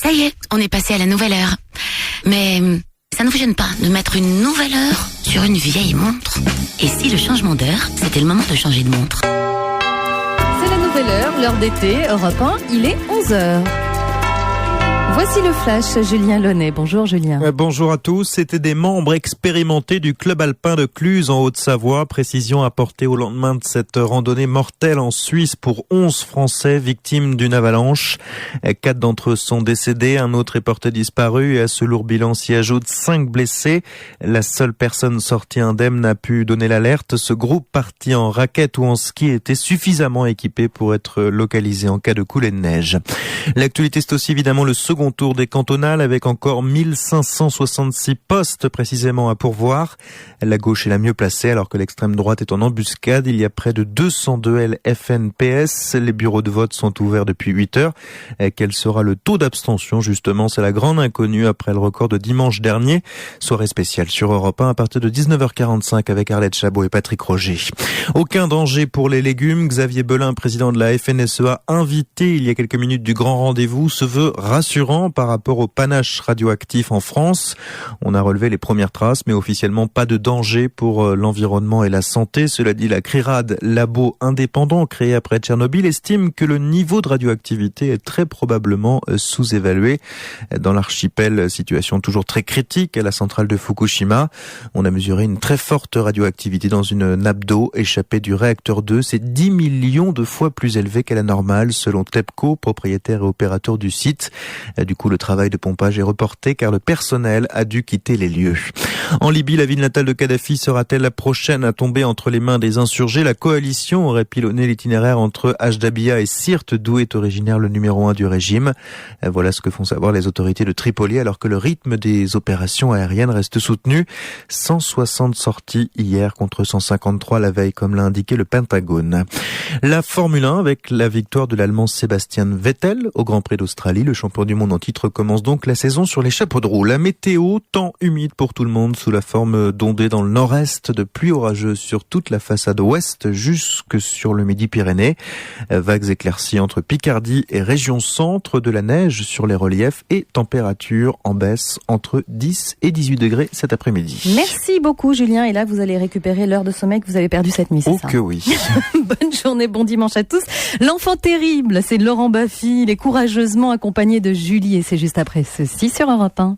Ça y est, on est passé à la nouvelle heure. Mais ça ne vous gêne pas de mettre une nouvelle heure sur une vieille montre? Et si le changement d'heure, c'était le moment de changer de montre? C'est la nouvelle heure, l'heure d'été, Europe 1, il est 11h. Voici le flash, Julien Launay. Bonjour Julien. Bonjour à tous. C'était des membres expérimentés du club alpin de Cluses en Haute-Savoie. Précision apportée au lendemain de cette randonnée mortelle en Suisse pour 11 Français victimes d'une avalanche. 4 d'entre eux sont décédés, un autre est porté disparu et à ce lourd bilan s'y ajoutent 5 blessés. La seule personne sortie indemne n'a pu donner l'alerte. Ce groupe parti en raquette ou en ski était suffisamment équipé pour être localisé en cas de coulée de neige. L'actualité, c'est aussi évidemment le second tour des cantonales avec encore 1566 postes précisément à pourvoir. La gauche est la mieux placée alors que l'extrême droite est en embuscade. Il y a près de 202 LFNPS. Les bureaux de vote sont ouverts depuis 8 heures. Quel sera le taux d'abstention justement? C'est la grande inconnue après le record de dimanche dernier. Soirée spéciale sur Europe 1 à partir de 19h45 avec Arlette Chabot et Patrick Roger. Aucun danger pour les légumes. Xavier Belin, président de la FNSEA, invité il y a quelques minutes du grand rendez-vous, se veut rassurant par rapport au panache radioactif en France. On a relevé les premières traces, mais officiellement pas de danger pour l'environnement et la santé. Cela dit, la CRIRAD, labo indépendant créé après Tchernobyl, estime que le niveau de radioactivité est très probablement sous-évalué. Dans l'archipel, situation toujours très critique à la centrale de Fukushima. On a mesuré une très forte radioactivité dans une nappe d'eau échappée du réacteur 2. C'est 10 millions de fois plus élevé qu'à la normale, selon TEPCO, propriétaire et opérateur du site. Du coup, le travail de pompage est reporté car le personnel a dû quitter les lieux. En Libye, la ville natale de Kadhafi sera-t-elle la prochaine à tomber entre les mains des insurgés? La coalition aurait pilonné l'itinéraire entre Ajdabiya et Sirte, d'où est originaire le numéro 1 du régime. Voilà ce que font savoir les autorités de Tripoli alors que le rythme des opérations aériennes reste soutenu. 160 sorties hier contre 153 la veille, comme l'a indiqué le Pentagone. La Formule 1 avec la victoire de l'Allemand Sebastian Vettel au Grand Prix d'Australie. Le champion du monde en titre commence donc la saison sur les chapeaux de roue. La météo, temps humide pour tout le monde sous la forme d'ondées dans le nord-est, de pluie orageuse sur toute la façade ouest jusque sur le Midi-Pyrénées. Vagues éclaircies entre Picardie et région centre, de la neige sur les reliefs et température en baisse entre 10 et 18 degrés cet après-midi. Merci beaucoup Julien. Et là, vous allez récupérer l'heure de sommeil que vous avez perdue cette nuit, c'est ça? Oh que oui. Bonne journée, bon dimanche à tous. L'enfant terrible, c'est Laurent Baffy. Il est courageusement accompagné de Julie et c'est juste après ceci sur Europe 1.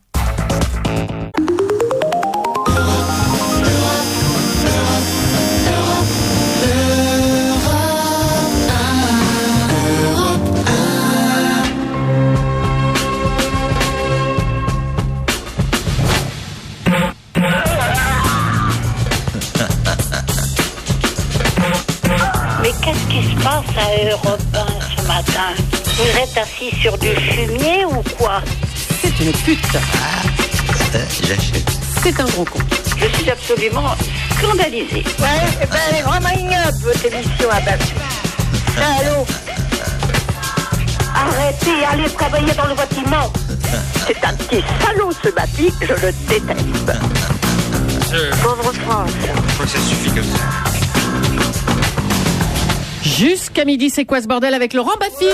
Mais qu'est-ce qui se passe à Europe 1 ce matin? Vous êtes assis sur du fumier ou quoi? C'est une pute. J'achète. C'est un gros con. Je suis absolument scandalisée. Ouais, elle est vraiment ignoble, votre émission à Baffy. Allô? Arrêtez, allez travailler dans le bâtiment. C'est un petit salaud ce Baffy, je le déteste. Pauvre France. Je crois que ça suffit comme ça. Jusqu'à midi, c'est quoi ce bordel avec Laurent Baffy?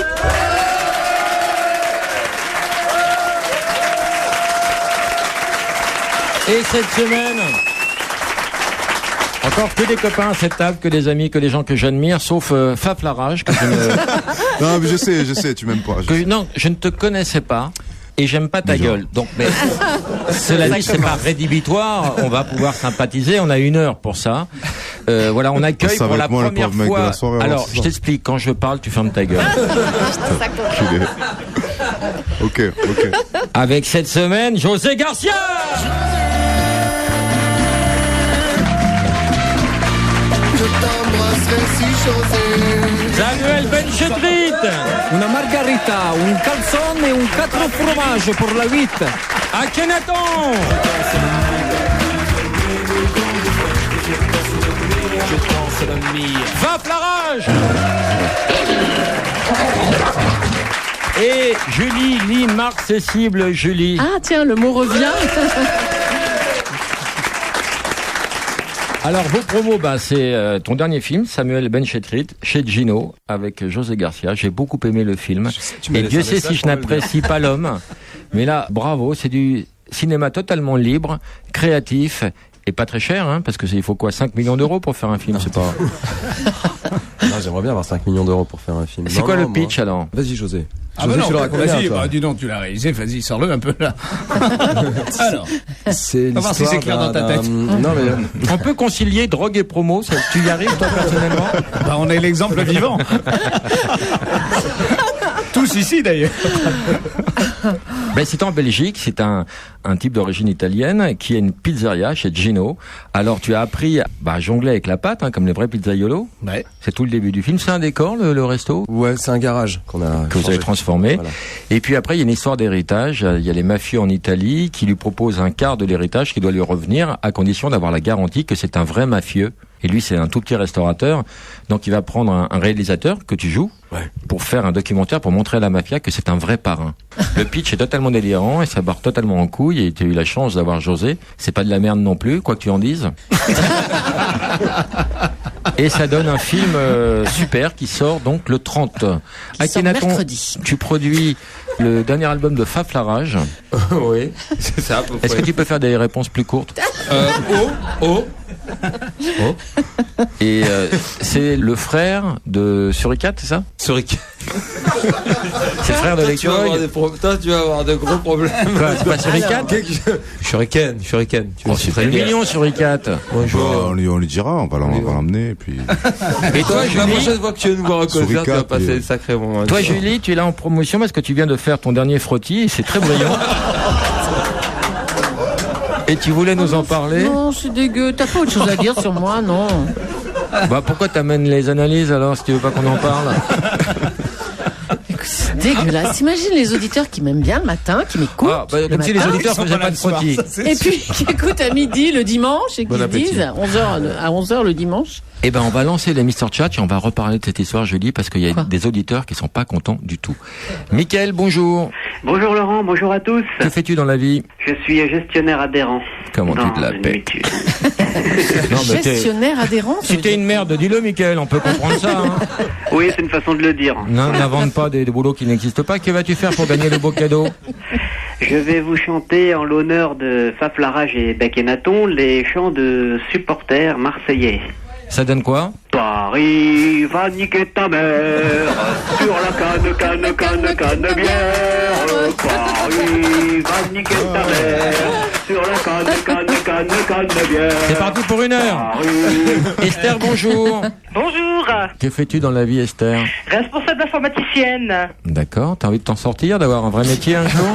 Et cette semaine, encore que des copains à cette table, que des amis, que des gens que j'admire, sauf Faf Larage, que je ne... Non, mais je sais, tu m'aimes pas. Non, je ne te connaissais pas. Et j'aime pas ta gueule. Donc, mais, cela dit, c'est pas rédhibitoire. On va pouvoir sympathiser. On a 1 heure pour ça. Voilà, on accueille pour la première fois. Alors, je t'explique. Quand je parle, tu fermes ta gueule. Ok. Avec cette semaine, José Garcia. Je t'embrasserai si José. Samuel Benchetrit. Una margarita, un calzone et un 4 fromages pour la 8. Akhenaton. Va Flarage. Et Julie, l'immarcessible Julie. Ah tiens, le mot revient. Alors, vos promos, c'est ton dernier film, Samuel Benchetrit, chez Gino, avec José Garcia. J'ai beaucoup aimé le film. Et Dieu sait si je n'apprécie pas l'homme. Mais là, bravo, c'est du cinéma totalement libre, créatif et pas très cher, hein, parce que il faut quoi, 5 millions d'euros pour faire un film, c'est pas... Non, j'aimerais bien avoir 5 millions d'euros pour faire un film. C'est quoi le pitch alors? Vas-y, José. Ah bah non, vas-y, dis donc, tu l'as réalisé, vas-y, sors-le un peu là. Alors, c'est on va voir si c'est clair dans ta tête. Non, mais... On peut concilier drogue et promo, tu y arrives toi personnellement? Bah, on est l'exemple vivant. Tous ici d'ailleurs. Ben, c'est en Belgique, c'est un type d'origine italienne qui a une pizzeria chez Gino. Alors tu as appris à jongler avec la pâte, hein, comme les vrais pizzaiolos. Ouais. C'est tout le début du film. C'est un décor, le resto? Ouais, c'est un garage que vous avez transformé. Voilà. Et puis après, il y a une histoire d'héritage. Il y a les mafieux en Italie qui lui proposent un quart de l'héritage qui doit lui revenir à condition d'avoir la garantie que c'est un vrai mafieux. Et lui, c'est un tout petit restaurateur. Donc, il va prendre un réalisateur que tu joues pour faire un documentaire pour montrer à la mafia que c'est un vrai parrain. Le pitch est totalement délirant et ça barre totalement en couille. Et tu as eu la chance d'avoir José. C'est pas de la merde non plus, quoi que tu en dises. Et ça donne un film super qui sort donc le 30. Akhenaton, mercredi. Tu produis le dernier album de Faflarage. Oui, c'est ça. Est-ce que tu peux faire des réponses plus courtes? Et c'est le frère de Suricat, c'est ça? Suricat. C'est le frère de l'écureuil. Toi, tu vas avoir de gros problèmes. Quoi, c'est pas Suricat? Shuriken. C'est mignon, Suricat. On lui dira, on va l'emmener, et puis... Et toi, Julie, la prochaine fois que tu veux nous voir un concert, tu vas passer sacrément. Toi, Julie, tu es là en promotion parce que tu viens de faire ton dernier frottis et c'est très brillant. Et tu voulais nous en parler? Non, c'est dégueu. T'as pas autre chose à dire sur moi, non? Bah pourquoi t'amènes les analyses alors si tu veux pas qu'on en parle? C'est dégueulasse. T'imagines les auditeurs qui m'aiment bien le matin, qui m'écoutent. Ah, bah, comme si les auditeurs faisaient pas de frottis. Et puis qui écoutent à midi le dimanche et qui se disent à 11h le dimanche. Eh ben, on va lancer les Mister Chat et on va reparler de cette histoire, Julie, parce qu'il y a des auditeurs qui sont pas contents du tout. Mickaël, bonjour. Bonjour Laurent, bonjour à tous. Que fais-tu dans la vie? Je suis gestionnaire adhérent. Comment tu te l'appelles? Gestionnaire adhérent? Si t'es une merde, dis-le, Mickaël, on peut comprendre ça. Hein. Oui, c'est une façon de le dire. Non, n'invente pas des boulots qui n'existent pas. Que vas-tu faire pour gagner le beau cadeau? Je vais vous chanter en l'honneur de Faflarage et Akhenaton les chants de supporters marseillais. Ça donne quoi? Paris va niquer ta mère sur la canne bière. Paris va niquer ta mère sur la canne bière. C'est parti pour 1 heure. Esther, bonjour. Bonjour. Que fais-tu dans la vie, Esther? Responsable informaticienne. D'accord. T'as envie de t'en sortir, d'avoir un vrai métier un jour?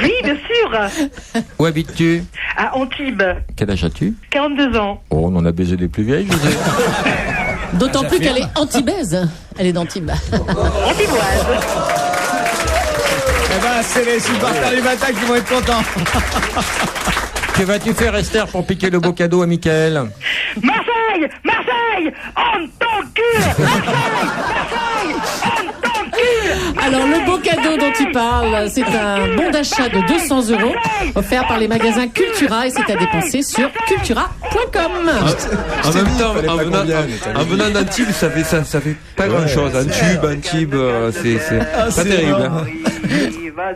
Oui, bien sûr. Où habites-tu? À Antibes. Quel âge as-tu? 42 ans. Oh, on en a baisé des plus vieilles, José. D'autant plus qu'elle est antibaise. Elle est d'Antibes. Antiboise. Eh ben, c'est les supporters du matin qui vont être contents. Que vas-tu faire, Esther, pour piquer le beau cadeau à Mickaël? Marseille, on t'encule. Marseille, on t'encule. Alors, le beau cadeau dont tu parles, c'est un bon d'achat de 200 € offert par les magasins Cultura et c'est à dépenser sur cultura.com. En même temps, en venant d'Antibes, ça fait pas grand-chose. Antibes, c'est pas terrible.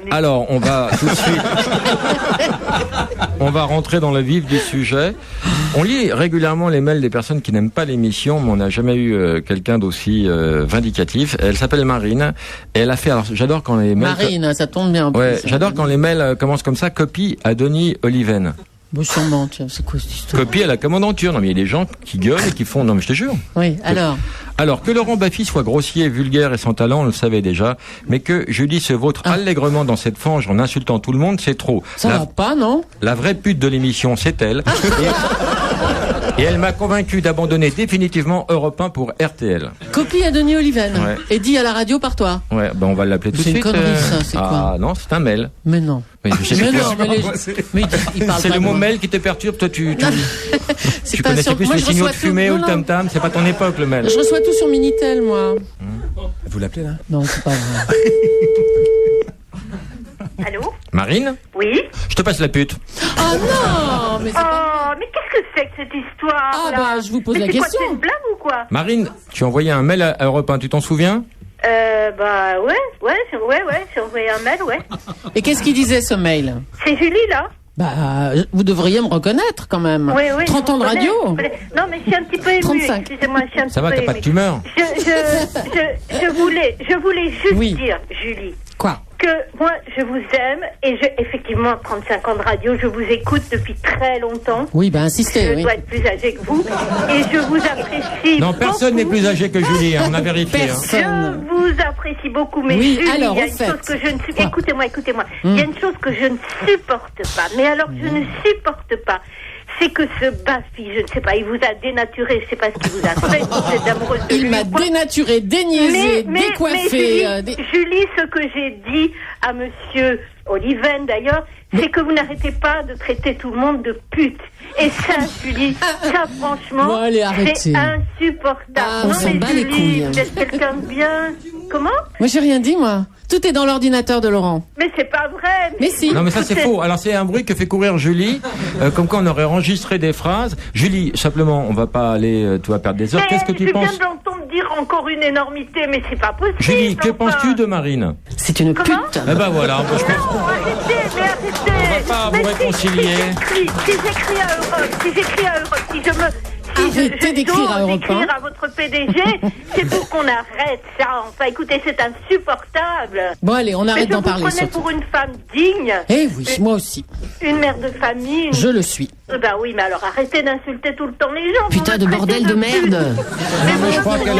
Alors, on va tout de suite... On va rentrer dans le vif du sujet. On lit régulièrement les mails des personnes qui n'aiment pas l'émission, mais on n'a jamais eu quelqu'un d'aussi vindicatif. Elle s'appelle Marine. Et elle a fait... Alors, j'adore quand les mails... Marine, ça tombe bien. Ouais, j'adore quand les mails commencent comme ça. Copie à Denis Oliven. Bon, sûrement, c'est quoi cette histoire? Copie à la commandanture. Non, mais il y a des gens qui gueulent et qui font... Non, mais je te jure. Oui, alors... Alors, que Laurent Baffy soit grossier, vulgaire et sans talent, on le savait déjà. Mais que Julie se vautre allègrement dans cette fange en insultant tout le monde, c'est trop. Ça va pas, non? La vraie pute de l'émission, c'est elle. Et elle m'a convaincu d'abandonner définitivement Europe 1 pour RTL. Copie à Denis Oliven. Ouais. Et dit à la radio par toi. Ouais, ben on va l'appeler tout de suite. C'est une connerie, ça, c'est quoi? Ah non, c'est un mail. Mais non. Mais il parle c'est pas le de mot moi. mail qui te perturbe, toi tu C'est tu pas connaissais sur... plus moi, les je signaux reçois de fumée tout. ou le tam-tam, c'est pas ton époque le mail. Je reçois tout sur Minitel, moi. Vous l'appelez là? Non, c'est pas vrai. Allô? Marine? Oui? Je te passe la pute. Ah non, mais c'est pas... Oh, mais qu'est-ce que c'est que cette histoire? Ah bah, je vous pose la question. C'est une blague ou quoi? Marine, tu as envoyé un mail à Europe 1, tu t'en souviens? j'ai envoyé un mail, ouais. Et qu'est-ce qu'il disait ce mail? C'est Julie, là? Vous devriez me reconnaître quand même. Oui, 30 ans de radio? Non, mais je suis un petit peu émue. 35. Excusez-moi, je suis un petit peu émue. Ça va, t'as pas de tumeur? Je voulais juste dire, Julie. Quoi? Que moi, je vous aime et effectivement, 35 ans de radio, je vous écoute depuis très longtemps. Oui, insistez. Je dois être plus âgée que vous et je vous apprécie. Non, personne n'est plus âgé que Julie, on a vérifié. Je vous apprécie beaucoup, mais oui, Julie, alors, il y a une chose que je ne supporte. Écoutez-moi. Il y a une chose que je ne supporte pas. Mais alors, je ne supporte pas. C'est que ce Baffy, je ne sais pas, il vous a dénaturé, je ne sais pas ce qu'il vous a fait, vous êtes amoureuse de lui. Il m'a dénaturé, déniaisé, décoiffé. Julie, ce que j'ai dit à monsieur Oliven d'ailleurs, c'est que vous n'arrêtez pas de traiter tout le monde de pute. Et ça, Julie, ça franchement, c'est insupportable. On s'en bat les couilles. Vous êtes quelqu'un de bien. Comment? Moi, j'ai rien dit, moi. Tout est dans l'ordinateur de Laurent. Mais c'est pas vrai. Mais si. Non, mais ça c'est faux. Alors c'est un bruit que fait courir Julie, comme quoi on aurait enregistré des phrases. Julie, simplement, on va pas aller, tu vas perdre des heures. Qu'est-ce que tu penses? Je viens d'entendre dire encore une énormité, mais c'est pas possible. Julie, que penses-tu de Marine? C'est une pute. Eh ben voilà, je pense. Arrêtez. On va pas vous réconcilier. Si j'écris à Europe, si je me... Arrêtez d'écrire à Europe 1. À votre PDG, c'est pour qu'on arrête ça. Enfin, écoutez, c'est insupportable. Bon, allez, on arrête d'en parler. Je vous prenais pour une femme digne. Eh oui, moi aussi. Une mère de famille. Je le suis. Oui, mais alors arrêtez d'insulter tout le temps les gens. Putain de bordel de merde. Mais je crois qu'elle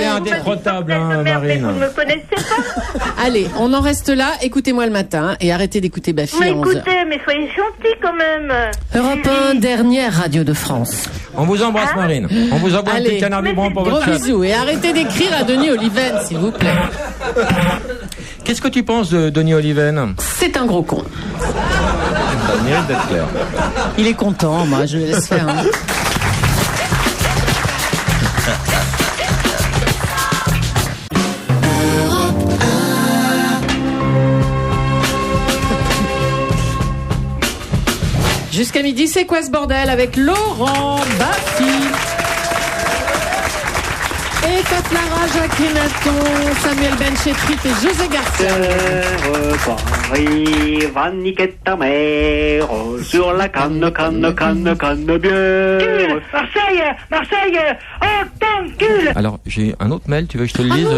est indécrottable, Marine. Vous ne me connaissez pas. Allez, on en reste là. Écoutez-moi le matin et arrêtez d'écouter Baffy à 11h. Écoutez, mais soyez gentils quand même. Europe 1, dernière radio de France. On vous embrasse, Marine. On vous envoie un petit canard vibrant pour votre chat. Gros bisous et arrêtez d'écrire à Denis Oliven, s'il vous plaît. Qu'est-ce que tu penses de Denis Oliven? C'est un gros con. Ça mérite d'être clair. Il est content, moi, je le laisse faire. Hein. Jusqu'à midi, c'est quoi ce bordel avec Laurent Baffy et Faflara, Jacques Renaton, Samuel Benchetrit et José Garcia. Paris va niquer ta mère sur la canne bière. Marseille, oh t'encule. Alors, j'ai un autre mail, tu veux que je te le lise?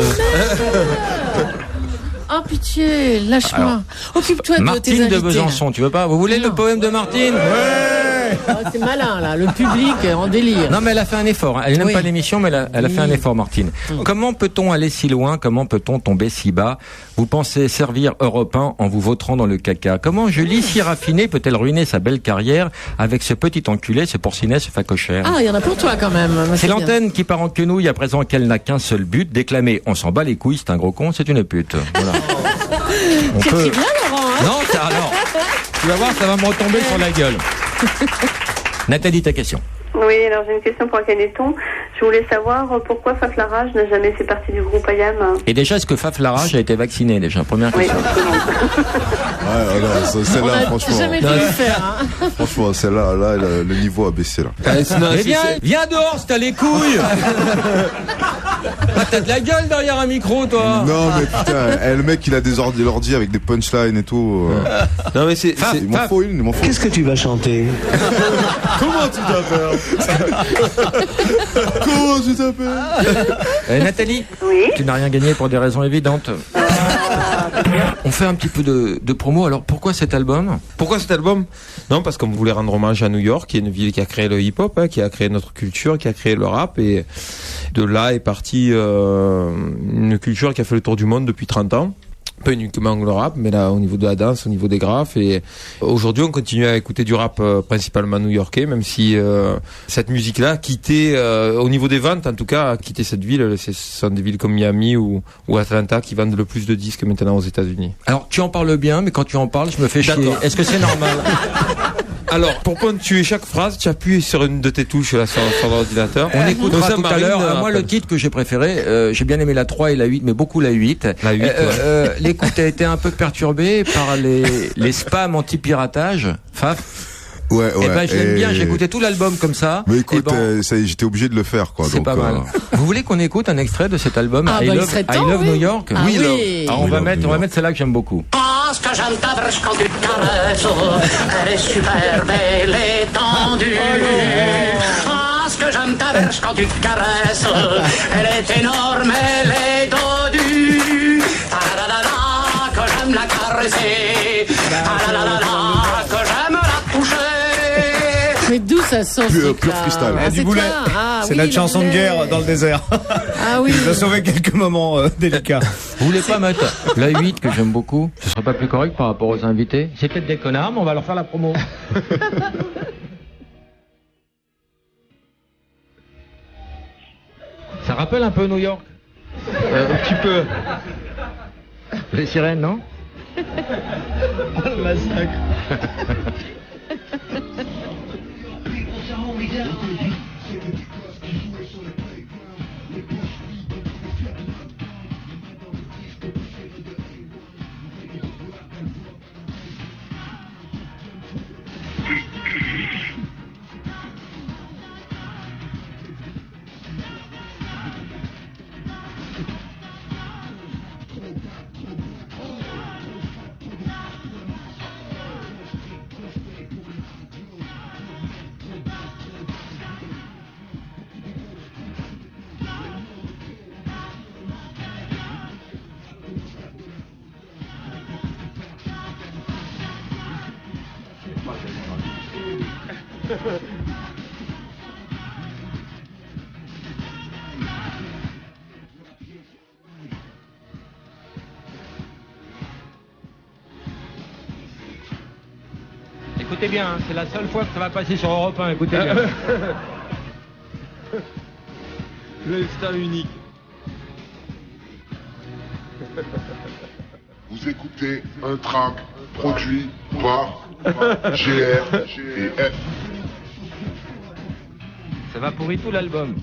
Oh pitié, lâche-moi. Occupe-toi de tes Martine invités. de Besançon, tu veux pas? Vous voulez le poème de Martine? Ouais. Oh, c'est malin là, le public en délire. Non mais elle a fait un effort. Elle n'aime pas l'émission, mais elle a fait un effort, Martine. Comment peut-on aller si loin? Comment peut-on tomber si bas? Vous pensez servir Europe 1 en vous vautrant dans le caca? Comment Julie, si raffinée, peut-elle ruiner sa belle carrière avec ce petit enculé, ce porcinet, ce facochère? Ah, il y en a pour toi quand même. C'est l'antenne qui part en quenouille à présent qu'elle n'a qu'un seul but, déclamer on s'en bat les couilles, c'est un gros con, c'est une pute. Voilà. On c'est peut... bien, Laurent. Hein, non, ça alors. Tu vas voir, ça va me retomber sur la gueule. Nathalie, ta question. Oui, alors j'ai une question pour Akhenaton. Je voulais savoir pourquoi Faf Larage n'a jamais fait partie du groupe IAM. Et déjà, est-ce que Faf Larage a été vacciné déjà? Première question. Ouais, celle-là, franchement. Jamais dû le faire. Hein. Franchement, celle-là, le niveau a baissé là. Mais viens dehors, si t'as les couilles. T'as de la gueule derrière un micro, toi. Non, mais putain, le mec, il a des ordi avec des punchlines et tout. Non, mais c'est. Il m'en faut une, Qu'est-ce que tu vas chanter? Comment tu t'appelles? Comment tu t'appelles? Nathalie, oui, tu n'as rien gagné pour des raisons évidentes. On fait un petit peu de promo. Alors pourquoi cet album? Non, parce qu'on voulait rendre hommage à New York, qui est une ville qui a créé le hip-hop, qui a créé notre culture, qui a créé le rap, et de là est partie une culture qui a fait le tour du monde depuis 30 ans. Pas uniquement le rap, mais là au niveau de la danse, au niveau des graphes, et aujourd'hui on continue à écouter du rap principalement new-yorkais, même si cette musique-là a quitté, au niveau des ventes en tout cas, a quitté cette ville. Ce sont des villes comme Miami ou Atlanta qui vendent le plus de disques maintenant aux États-Unis. Alors tu en parles bien, mais quand tu en parles, je me fais chier. Est-ce que c'est normal? Alors, pour ponctuer chaque phrase, tu appuies sur une de tes touches là, sur l'ordinateur. On écoutera tout à l'heure. Moi, le titre que j'ai préféré, j'ai bien aimé la 3 et la 8, mais beaucoup la 8. La 8, l'écoute a été un peu perturbée par les spams anti-piratage. Faf. Ouais. Eh ben, je l'aime bien, j'ai écouté tout l'album comme ça. Mais écoute, ça y est, j'étais obligé de le faire, quoi. C'est donc, pas mal. Vous voulez qu'on écoute un extrait de cet album, I Love New York? Oui. Alors, on va mettre celle-là que j'aime beaucoup. Ce que j'aime ta brèche quand tu te caresses, elle est super belle et tendue. Ce que j'aime ta brèche quand tu te caresses, elle est énorme, elle est dodue. Que j'aime la caresser, que j'aime la toucher. Mais d'où ça sort Pur freestyle. Du boulet. C'est notre chanson de guerre dans le désert. Ah oui. Il a sauvé quelques moments délicats. Vous voulez pas mettre la 8 que j'aime beaucoup? Ce serait pas plus correct par rapport aux invités? C'est peut-être des connards, mais on va leur faire la promo. Ça rappelle un peu New York? Un petit peu. Les sirènes, non? Le massacre. Écoutez bien, c'est la seule fois que ça va passer sur Europe 1, écoutez bien. L'instant unique. Vous écoutez un track produit par GR et F. Ça va pourrir tout l'album.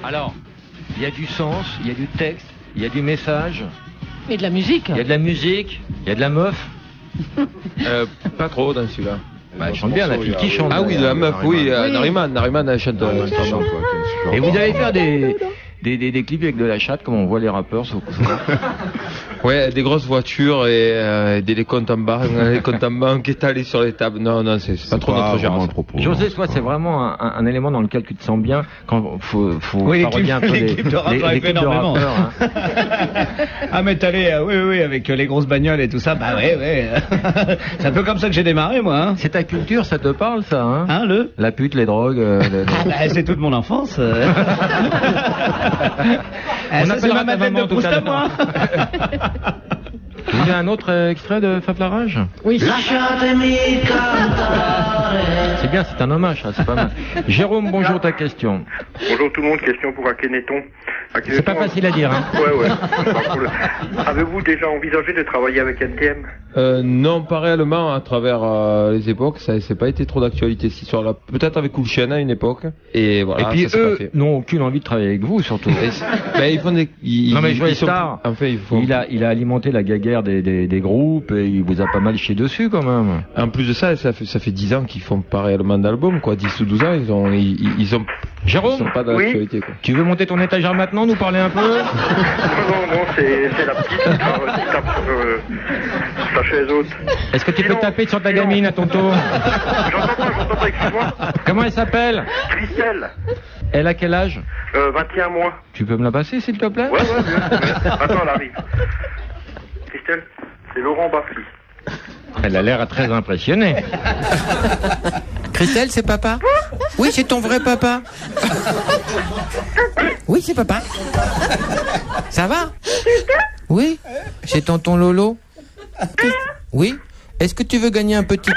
Alors, il y a du sens, il y a du texte, il y a du message. Et de la musique. Il y a de la musique, il y a de la meuf. Pas trop dans celui-là. Bah, elle chante bien, la fille qui chante. Ah oui, la meuf, oui, Nariman, elle chante. Et vous allez faire des clips avec de la chatte, comme on voit les rappeurs souvent. Ouais, des grosses voitures et des comptes en banque étalés sur les tables. Non, c'est pas trop notre genre. José, toi, c'est vraiment un élément dans lequel tu te sens bien quand faut parodier un peu les clips de rappeurs, il fait énormément. Hein. Ah, mais t'allais, oui, avec les grosses bagnoles et tout ça, bah ouais. C'est un peu comme ça que j'ai démarré, moi. Hein. C'est ta culture, ça te parle, ça, hein? La pute, les drogues. C'est toute mon enfance. On appellera ta maman tout à l'heure. Vous voulez un autre extrait de Faflarage? Oui. C'est bien, c'est un hommage, ça, c'est pas mal. Jérôme, bonjour, ta question. Bonjour tout le monde, question pour Akhenaton. C'est pas facile à dire, hein. Ouais. Avez-vous déjà envisagé de travailler avec NTM? Non, pas réellement, à travers les époques, ça n'a pas été trop d'actualité cette histoire-là. Peut-être avec Coolchen à une époque. Et voilà. Et puis eux n'ont aucune envie de travailler avec vous, surtout. Ils font des. Non mais Joyeux Star, il a alimenté la guéguerre des groupes et il vous a pas mal chié dessus quand même. En plus de ça, ça fait 10 ans qu'ils font pas réellement d'album, quoi. 10 ou 12 ans, ils ont. Jérôme, ils sont pas d'actualité, quoi. Tu veux monter ton étagère maintenant, nous parler un peu? Non, c'est la petite qui tape sur la chaise haute. Est-ce que tu peux taper sur ta gamine à ton tour? J'entends pas, excuse-moi. Comment elle s'appelle? Christelle. Elle a quel âge? 21 mois. Tu peux me la passer, s'il te plaît? Ouais, attends, elle arrive. Christelle, c'est Laurent Baffy. Elle a l'air très impressionnée. Christelle, c'est papa? Oui, c'est ton vrai papa. Oui, c'est papa. Ça va? Oui, c'est tonton Lolo. Oui. Est-ce que tu veux gagner un petit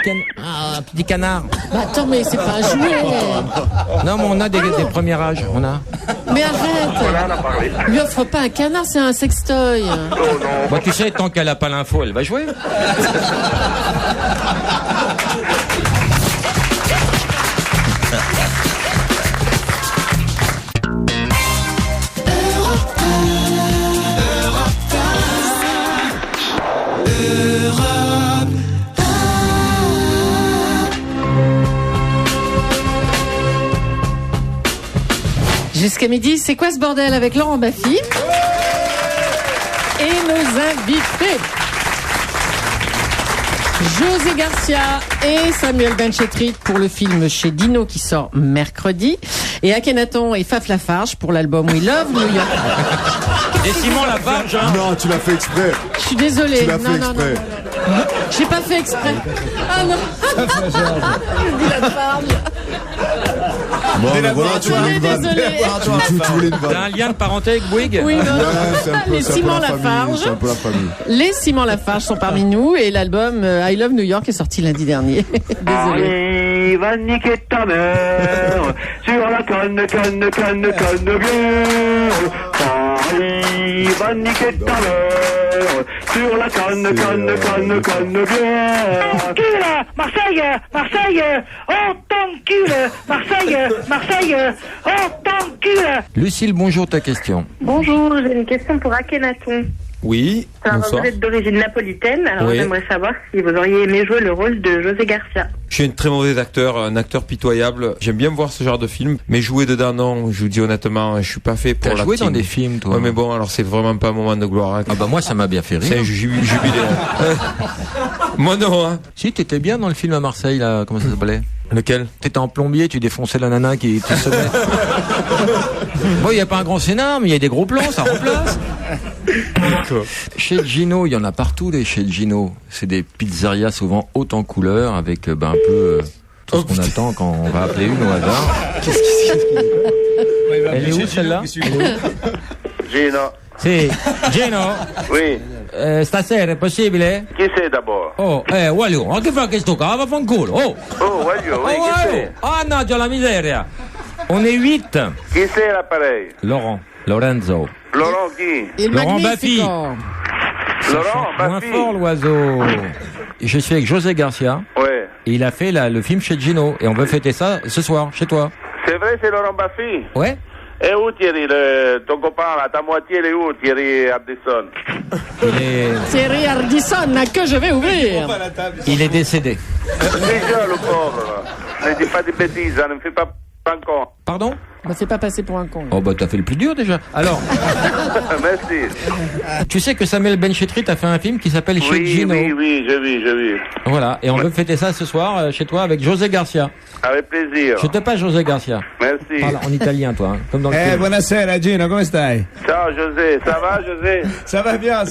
canard? Bah attends, mais c'est pas un jouet. Non, mais on a des premiers âges, on a. Mais arrête. Lui offre pas un canard, c'est un sextoy. Bah tu sais, tant qu'elle a pas l'info, elle va jouer. Europe Jusqu'à midi, c'est quoi ce bordel avec Laurent Baffy et nos invités José Garcia et Samuel Benchetrit pour le film Chez Dino qui sort mercredi, et Akhenaton et Faf Lafarge pour l'album We Love New York. Et Simon Lafarge, hein. Non, tu l'as fait exprès. Je suis désolée. Tu l'as fait exprès. J'ai pas fait exprès. Ah non. Je dis Lafarge. Bon, ben voilà, tu voulais une vanne. Tu voulais une vanne. T'as un lien de parenté avec Bouygues? Oui, non. Les C'est Simon Lafarge. un peu la famille. Les Simon Lafarge sont parmi nous et l'album I Love New York est sorti lundi dernier. Désolé. Va niquer ta mère sur la canne bière. Paris va niquer ta mère sur la canne bière. T'encule, Marseille, on t'encule, Marseille, on t'encule. Lucille, bonjour, ta question. Bonjour, j'ai une question pour Akhenaton. Oui, Alors, bonsoir. vous êtes d'origine napolitaine, alors Oui. j'aimerais savoir si vous auriez aimé jouer le rôle de José Garcia. Je suis un très mauvais acteur, un acteur pitoyable. J'aime bien voir ce genre de film, mais jouer dedans, non. Je vous dis honnêtement, je suis pas fait pour T'as joué l'acting. dans des films, toi? Ouais, mais bon, alors c'est vraiment pas un moment de gloire. Hein. Ah bah moi, ça m'a bien fait rire. C'est un jubilé. Moi non, hein. Si, t'étais bien dans le film à Marseille, là, comment ça s'appelait? Lequel? T'étais en plombier, tu défonçais la nana qui te semait. Bon, il n'y a pas un grand scénar, mais il y a des gros plans, ça remplace. Chez Gino, il y en a partout des chez Gino. C'est des pizzerias souvent hautes en couleur avec un peu tout ce qu'on attend quand on va appeler une au hasard. Qu'est-ce qui Elle est où celle-là? Gino. Si, Gino. Oui. Stasera è possibile? Chi sei d'abord? Oh, voglio, ma che fa questo qua? Va fa un culo, oh! Oh, voglio, oui, chi sei? Ah, no, c'è la miseria! On est 8. Chi sei l'appareil? Laurent, Lorenzo. Laurent qui? Laurent Baffy. Laurent Moins Baffy. fort l'oiseau. Je suis avec José Garcia. Ouais. Et il a fait le film chez Gino. Et on veut fêter ça ce soir, chez toi. C'est vrai, c'est Laurent Baffy? Ouais. Et où Thierry, ton copain, là, ta moitié, elle est où, Thierry Ardisson? Thierry Ardisson, que je vais ouvrir. Il est décédé. Déjà, le pauvre. Ne dis pas de bêtises, ne me fais pas encore. Pardon? Bah, c'est pas passé pour un con. Oh bah t'as fait le plus dur déjà. Alors, Merci. tu sais que Samuel Benchetrit a fait un film qui s'appelle Chez Gino. Oui, j'ai vu. Voilà, et on veut fêter ça ce soir chez toi avec José Garcia. Avec plaisir. Je te passe José Garcia. Merci. Parle en italien toi, hein, comme dans le film. Buonasera Gino, come stai? Ciao José, ça va José? Ça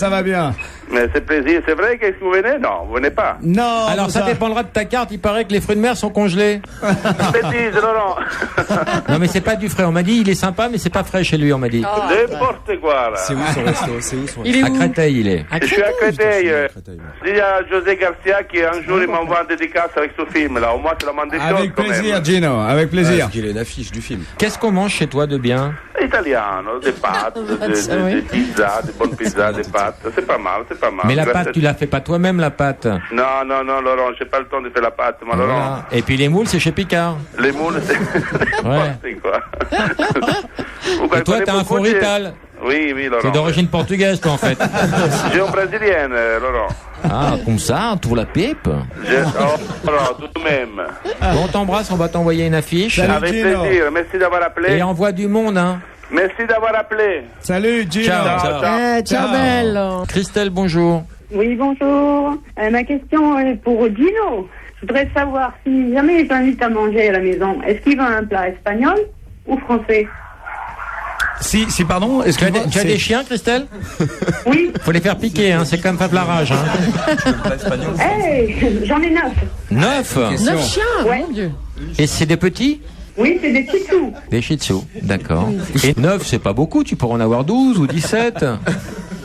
va bien. Mais c'est plaisir, c'est vrai que vous venez? Non, vous venez pas. Non. Alors ça dépendra de ta carte, il paraît que les fruits de mer sont congelés. Bêtise, Laurent. Non mais c'est pas du frais, on m'a dit il est sympa mais c'est pas frais chez lui, on m'a dit. N'importe quoi là. C'est où son resto? C'est où son resto? Il est À où? Créteil il est. Je suis à Créteil. Il y a José Garcia qui un jour il m'envoie une dédicace avec ce film là. Au moins c'est la moindre des choses Avec quand plaisir même. Gino, avec plaisir. Il a une affiche du film. Qu'est-ce qu'on mange chez toi de bien? Italiano, des pâtes, des pizzas, des bonnes pizzas, des pâtes. C'est pas mal. Mais la pâte, tu la fais pas toi-même la pâte. Non, Laurent, j'ai pas le temps de faire la pâte, moi, Laurent. Voilà. Et puis les moules c'est chez Picard. Les moules, c'est Ouais. quoi. Et toi t'as un fond rital. Oui, Laurent. C'est d'origine portugaise toi en fait. J'ai une brésilienne, Laurent. Ah, comme ça, pour la pipe. Laurent, tout de même. Bon, on t'embrasse, on va t'envoyer une affiche. Avec plaisir, merci d'avoir appelé. Et envoie du monde, hein. Merci d'avoir appelé. Salut Gino. Ciao. Ciao belle. Christelle, bonjour. Oui, bonjour. Ma question est pour Gino. Je voudrais savoir si jamais je t'invite à manger à la maison, est-ce qu'il veut un plat espagnol ou français? Si, pardon, est-ce que Tu as des chiens, Christelle? Oui. Faut les faire piquer, hein. C'est comme Fab la rage, hein. Hey, j'en ai 9. 9? 9 chiens, mon Dieu. Et c'est des petits? Oui, c'est des petits sous. Des shih tzu, d'accord. Et 9, c'est pas beaucoup, tu pourrais en avoir 12 ou 17.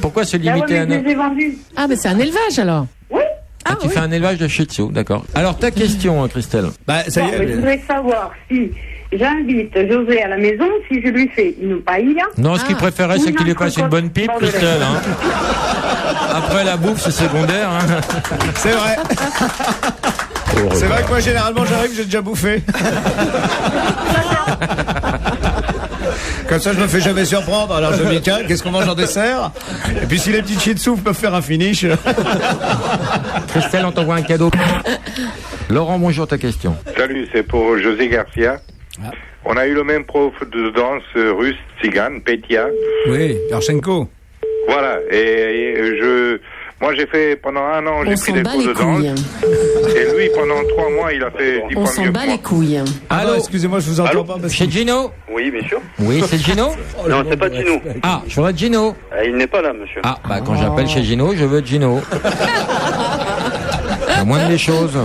Pourquoi se limiter à 9? Je les ai vendus. Ah, mais c'est un élevage alors. Oui. Ah, tu fais un élevage de shih tzu, d'accord. Alors, ta question, Christelle? Bah, ça y est. Je voudrais savoir si j'invite José à la maison, si je lui fais une paella. Non, ce qu'il préférait, c'est qu'il lui passe une bonne pipe, Christelle, hein. Après la bouffe, c'est secondaire, hein. C'est vrai. C'est vrai que moi, généralement, j'arrive, j'ai déjà bouffé. Comme ça, je me fais jamais surprendre. Alors, je me dis, tiens, qu'est-ce qu'on mange en dessert? Et puis, si les petits shih tzus peuvent faire un finish. Christelle, on t'envoie un cadeau. Laurent, bonjour, ta question. Salut, c'est pour José Garcia. On a eu le même prof de danse russe, tzigane, Petia. Oui, Yarchenko. Voilà, moi j'ai fait pendant 1 an, j'ai pris des cours de danse. Et lui, pendant 3 mois, il a fait 10 On fois s'en mieux bat que moi. les couilles. Allô, excusez-moi, je vous entends pas. Chez Gino? Oui, bien sûr. Oui, c'est Gino? Non, c'est pas Gino. Ah, je voudrais Gino. Il n'est pas là, monsieur. Ah, bah quand j'appelle chez Gino, je veux Gino. La moindre des choses.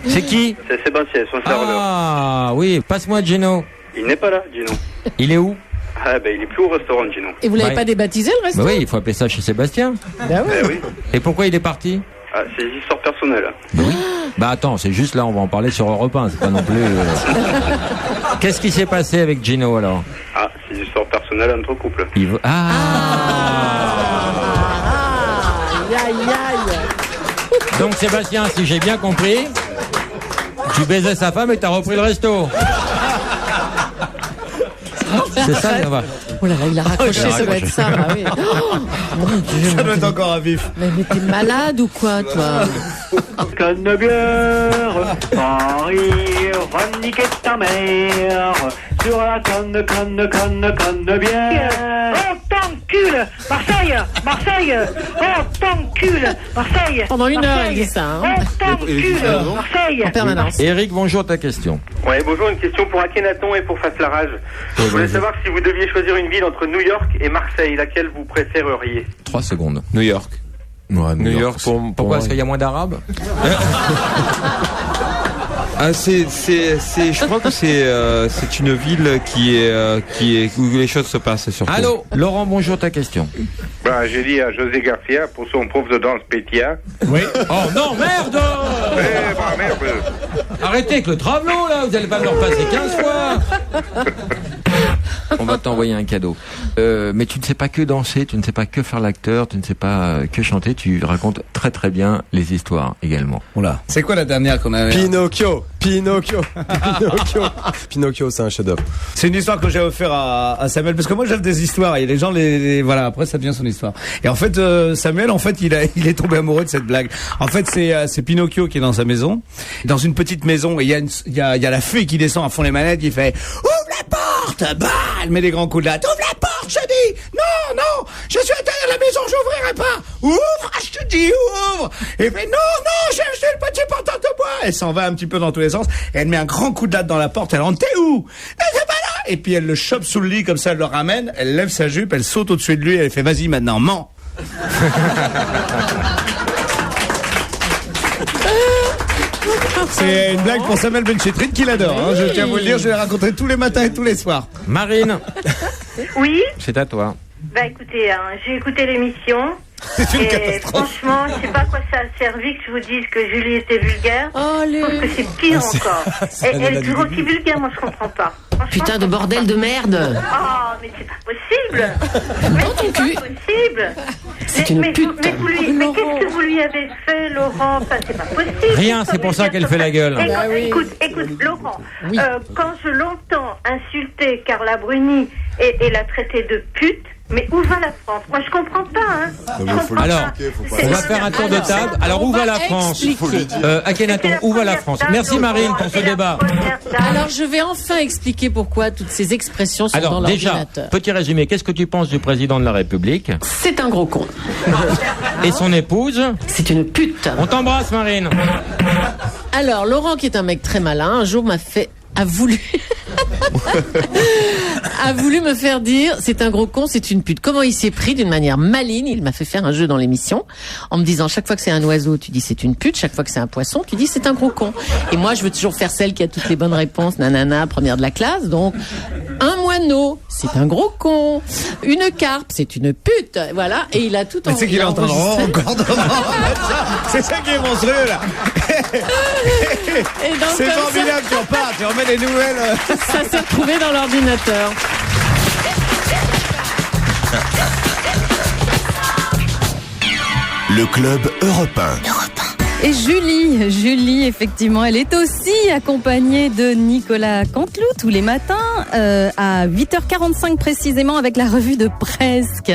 C'est qui? C'est Sébastien, son serveur. Ah, oui, passe-moi Gino. Il n'est pas là, Gino. Il est où? Ah, ben, il est plus au restaurant, Gino. Et vous l'avez pas débaptisé, le restaurant? Bah oui, il faut appeler ça chez Sébastien. Bah oui. Oui. Et pourquoi il est parti? Ah, c'est des histoires personnelles. Bah oui. Bah attends, c'est juste là, on va en parler sur Europe 1, c'est pas non plus... Qu'est-ce qui s'est passé avec Gino, alors? Ah, c'est des histoires personnelles entre couples. Il veut... Ah, Aïe, aïe. donc Sébastien, si j'ai bien compris, tu baisais sa femme et t'as repris le resto. C'est ça, on va... Oh là là, il a raccroché, ça doit être ça. Ah oui. Oh, mon Dieu. Ça doit être encore à vif. Mais t'es malade ou quoi, toi? Canne-bière, Paris, va niquer ta mère. Sur la canne-bière. Oh, t'encule, Marseille, oh, t'encule, Marseille. Pendant 1 heure, elle dit ça. Hein. Oh, t'encule, Marseille. En permanence. Eric, bonjour, ta question. Ouais, bonjour, une question pour Akhenaton et pour Faslarage. Je voulais savoir si vous deviez choisir une ville entre New York et Marseille, laquelle vous préféreriez? 3 secondes. New York. Ouais, New York, Pourquoi? Parce qu'il y a moins d'arabes? Ah, je crois que c'est une ville qui est où les choses se passent surtout. Allô, Laurent, bonjour, ta question. Ben, j'ai dit à José Garcia, pour son prof de danse Petia. Oui. Oh non, merde! Eh ben, merde. Arrêtez avec le travelot, là, vous allez pas me le repasser 15 fois. On va t'envoyer un cadeau. Mais tu ne sais pas que danser, tu ne sais pas que faire l'acteur, tu ne sais pas que chanter, tu racontes très très bien les histoires également. Oula. C'est quoi la dernière qu'on a? Pinocchio, c'est un chef-d'œuvre. C'est une histoire que j'ai offert à Samuel, parce que moi j'aime des histoires et les gens voilà, après ça devient son histoire. Et en fait Samuel, en fait il est tombé amoureux de cette blague. En fait c'est Pinocchio qui est dans sa maison, dans une petite maison, et il y a la fée qui descend à fond les manettes, il fait ouvre la porte, bah, elle met des grands coups de latte, ouvre la porte, je dis, non, je suis à l'intérieur de la maison, j'ouvrirai pas, ouvre, je te dis, ouvre. Et il fait non, j'ai acheté le petit porteur de bois. Elle s'en va un petit peu dans tous les sens, et elle met un grand coup de latte dans la porte, elle rentre, t'es où? Elle fait pas là. Et puis elle le chope sous le lit comme ça, elle le ramène, elle lève sa jupe, elle saute au-dessus de lui, elle fait vas-y maintenant, mens. C'est une blague pour Samuel Benchetrit qui l'adore, hein. Je tiens à vous le dire, je l'ai raconté tous les matins et tous les soirs. Marine. Oui. C'est à toi. Bah écoutez, j'ai écouté l'émission. C'est une et catastrophe. Franchement, je sais pas à quoi ça a servi que je vous dise que Julie était vulgaire. Oh, Je trouve que c'est pire encore. Elle est toujours aussi vulgaire, moi je comprends pas. Putain de bordel de merde. Oh, mais c'est pas possible. Mais c'est pas possible. C'est une pute. Mais qu'est-ce que vous lui avez fait, Laurent? Enfin, c'est pas possible. Rien, c'est pour ça qu'elle fait la gueule. Écoute, Laurent, quand je l'entends insulter Carla Bruni et la traiter de pute, mais où va la France? Moi, je comprends pas, hein. Alors, on va faire un tour de table. Alors, où va la France? Akhenaton, où va la France? Merci Marine pour ce débat. Alors, je vais enfin expliquer pourquoi toutes ces expressions sont dans Alors, déjà, l'ordinateur. petit résumé, qu'est-ce que tu penses du président de la République? C'est un gros con. Et son épouse? C'est une pute. On t'embrasse, Marine. Alors, Laurent, qui est un mec très malin, un jour a voulu me faire dire c'est un gros con, c'est une pute. Comment il s'est pris d'une manière maligne? Il m'a fait faire un jeu dans l'émission en me disant chaque fois que c'est un oiseau, tu dis c'est une pute, chaque fois que c'est un poisson, tu dis c'est un gros con. Et moi, je veux toujours faire celle qui a toutes les bonnes réponses, nanana, première de la classe. Donc, un moineau, c'est un gros con. Une carpe, c'est une pute. Voilà. Et il a tout C'est qu'il est en train de encore c'est ça qui est monstrueux, là. C'est formidable, tu repars, tu remets les nouvelles. Ça s'est retrouvé dans l'ordinateur. Le club Europe 1. Et Julie, effectivement, elle est aussi accompagnée de Nicolas Canteloup tous les matins à 8h45 précisément avec la revue de Presque.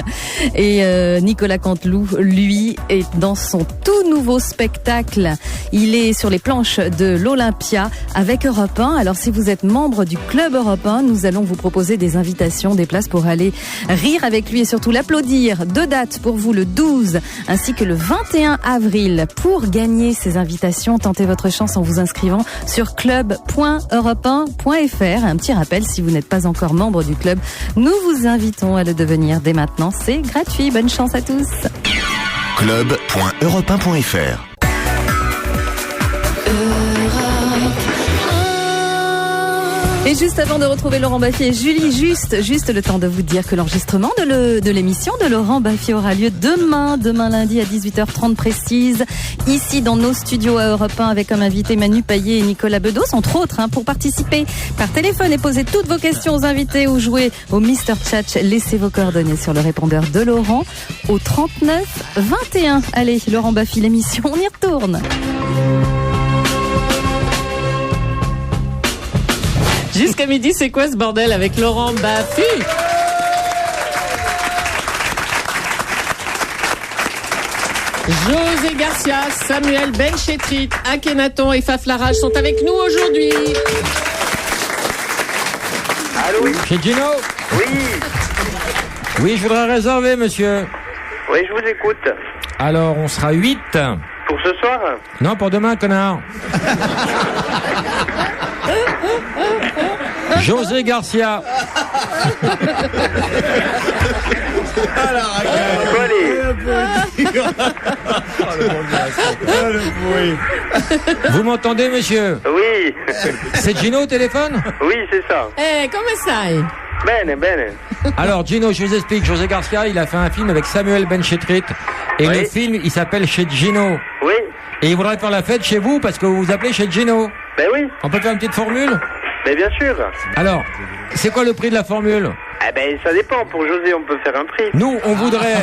Et Nicolas Canteloup, lui, est dans son tout nouveau spectacle. Il est sur les planches de l'Olympia avec Europe 1. Alors si vous êtes membre du Club Europe 1, nous allons vous proposer des invitations, des places pour aller rire avec lui et surtout l'applaudir. 2 dates pour vous, le 12 ainsi que le 21 avril. Pour gagner ces invitations, tentez votre chance en vous inscrivant sur club.europe1.fr. Un petit rappel, si vous n'êtes pas encore membre du club, nous vous invitons à le devenir dès maintenant. C'est gratuit. Bonne chance à tous. club.europe1.fr. Et juste avant de retrouver Laurent Baffy et Julie, juste le temps de vous dire que l'enregistrement de l'émission de Laurent Baffy aura lieu demain lundi à 18h30 précise, ici dans nos studios à Europe 1 avec comme invité Manu Payet et Nicolas Bedos, entre autres. Pour participer par téléphone et poser toutes vos questions aux invités ou jouer au Mr. Tchatch, laissez vos coordonnées sur le répondeur de Laurent au 39 21. Allez, Laurent Baffy, l'émission, on y retourne. Jusqu'à midi, c'est quoi ce bordel avec Laurent Baffy? José Garcia, Samuel Benchetrit, Akhenaton et Faflarage sont avec nous aujourd'hui. Allô, oui. Chez Gino? Oui. Oui, je voudrais réserver, monsieur. Oui, je vous écoute. Alors, on sera 8. Pour ce soir? Non, pour demain, connard. José Garcia. Vous m'entendez, monsieur? Oui. C'est Gino au téléphone? Oui, c'est ça. Come stai? Bene. Alors, Gino, je vous explique. José Garcia, il a fait un film avec Samuel Benchetrit. Et le film, il s'appelle Chez Gino. Oui. Et il voudrait faire la fête chez vous parce que vous vous appelez chez Gino. Ben oui. On peut faire une petite formule? Mais bien sûr. Alors, c'est quoi le prix de la formule? Eh ben, ça dépend. Pour José, on peut faire un prix. Nous, on voudrait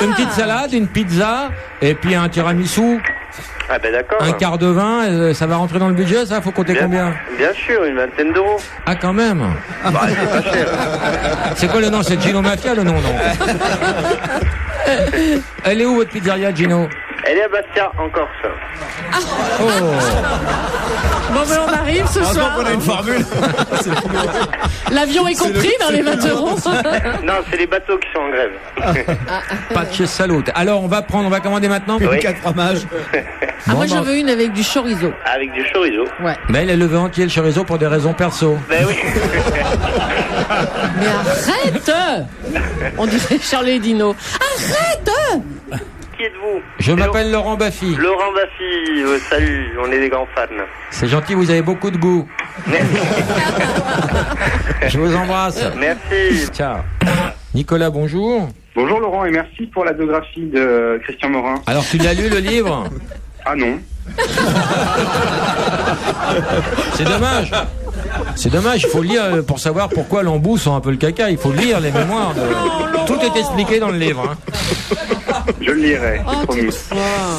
une petite salade, une pizza, et puis un tiramisu. Ah ben d'accord. Un quart de vin, ça va rentrer dans le budget, ça? Faut compter combien? Bien sûr, une vingtaine d'euros. Ah, quand même. Bah, c'est pas cher. C'est quoi le nom? C'est Gino Mafia, le nom, non? Elle est où, votre pizzeria, Gino? Elle est à Bastia, en Corse. Oh. Bon, ben on arrive ce soir. On a une formule. L'avion est compris dans les 20 euros. Non, c'est les bateaux qui sont en grève. Pas de chez Salut. Alors, on va commander maintenant? Oui. 4 fromages. Moi, j'en veux une avec du chorizo. Avec du chorizo. Ouais. Mais elle veut entier le chorizo pour des raisons perso. Ben oui. Mais arrête! On dirait Charlie et Dino. Arrête! Qui êtes-vous? Je m'appelle Laurent Baffy. Laurent Baffy, salut, on est des grands fans. C'est gentil, vous avez beaucoup de goût. Je vous embrasse. Merci. Ciao. Nicolas, bonjour. Bonjour Laurent et merci pour la biographie de Christian Morin. Alors tu l'as lu le livre? Ah non. C'est dommage. C'est dommage, il faut lire pour savoir pourquoi l'embout sent un peu le caca. Il faut lire les mémoires. Tout est expliqué dans le livre. Je le lirai, c'est promis.